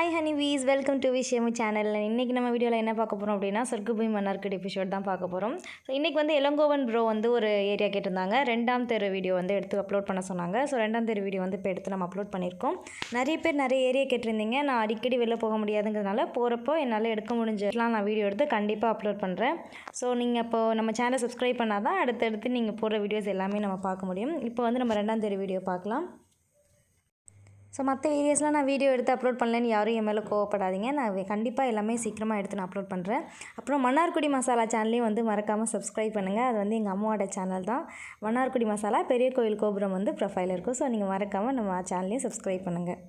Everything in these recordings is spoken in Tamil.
ஹாய் ஹனிவீஸ், வெல்கம் டு விஷயமு சேனல். இன்றைக்கி நம்ம வீடியோவில் என்ன பார்க்க போகிறோம் அப்படின்னா, சொர்க்கபூமி மன்னார்குடி எபிசோட் தான் பார்க்க போகிறோம். ஸோ இன்றைக்கி வந்து இளங்கோவன் ப்ரோ வந்து ஒரு ஏரியா கேட்டிருந்தாங்க. 2ஆம் தெரு வீடியோ வந்து எடுத்து அப்லோட் பண்ண சொன்னாங்க. ஸோ 2ஆம் தெரு வீடியோ வந்து இப்போ எடுத்து நம்ம அப்லோட் பண்ணியிருக்கோம். நிறைய பேர் நிறைய ஏரியா கேட்டிருந்தீங்க. நான் அடிக்கடி வெளில போக முடியாதுங்கிறதுனால போகிறப்போ என்னால் எடுக்க முடிஞ்சலாம் நான் வீடியோ எடுத்து கண்டிப்பாக அப்லோட் பண்ணுறேன். ஸோ நீங்கள் இப்போது நம்ம சேனலை சப்ஸ்கிரைப் பண்ணால் தான் அடுத்தடுத்து நீங்கள் போடுற வீடியோஸ் எல்லாமே நம்ம பார்க்க முடியும். இப்போ வந்து நம்ம 2ஆம் தெரு வீடியோ பார்க்கலாம். ஸோ மற்ற ஏரியாஸ்லாம் நான் வீடியோ எடுத்து அப்லோட் பண்ணலன்னு யாரும் என் மேலே கோவப்படாதீங்க. நான் கண்டிப்பாக எல்லாமே சீக்கிரமாக எடுத்து நான் அப்லோட் பண்ணுறேன். அப்புறம் மன்னார்குடி மசாலா சேனலையும் வந்து மறக்காமல் சப்ஸ்கிரைப் பண்ணுங்கள். அது வந்து எங்கள் அம்மாவோட சேனல் தான். மன்னார்குடி மசாலா பெரிய கோயில் கோபுரம் வந்து ப்ரொஃபைல் இருக்கும். ஸோ நீங்கள் மறக்காமல் நம்ம சேனலையும் சப்ஸ்கிரைப் பண்ணுங்கள்.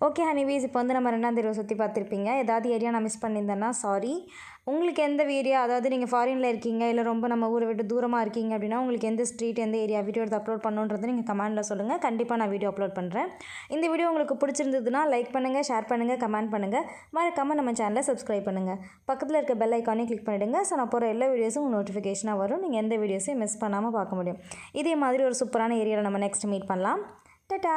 ஓகே ஹனிவீஸ், இப்போ வந்து நம்ம 2ஆம் தெருவை சுற்றி பார்த்துருப்பீங்க. ஏதாவது ஏரியா நான் மிஸ் பண்ணியிருந்தேன்னா சாரி. உங்களுக்கு எந்த ஏரியா, அதாவது நீங்கள் ஃபாரினில் இருக்கீங்க இல்லை ரொம்ப நம்ம ஊரை விட்டு தூரமாக இருக்கீங்க அப்படின்னா உங்களுக்கு எந்த ஸ்ட்ரீட் எந்த ஏரியா வீடியோ எடுத்து அப்லோட் பண்ணுன்றது நீங்கள் கமெண்ட்டில் சொல்லுங்கள். கண்டிப்பாக நான் வீடியோ அப்லோட் பண்ணுறேன். இந்த வீடியோ உங்களுக்கு பிடிச்சிருந்ததுன்னா லைக் பண்ணுங்கள், ஷேர் பண்ணுங்கள், கமெண்ட் பண்ணுங்கள். மறக்காமல் நம்ம சேனலை சப்ஸ்கிரைப் பண்ணுங்கள். பக்கத்தில் இருக்க பெல் ஐக்கானையும் கிளிக் பண்ணிவிடுங்க. ஸோ நான் போகிற எல்லா வீடியோஸும் உங்களுக்கு நோட்டிஃபிகேஷனாக வரும். நீங்கள் எந்த வீடியோஸையும் மிஸ் பண்ணாமல் பார்க்க முடியும். இதே மாதிரி ஒரு சூப்பரான ஏரியாவில் நம்ம நெக்ஸ்ட் மீட் பண்ணலாம். டாடா.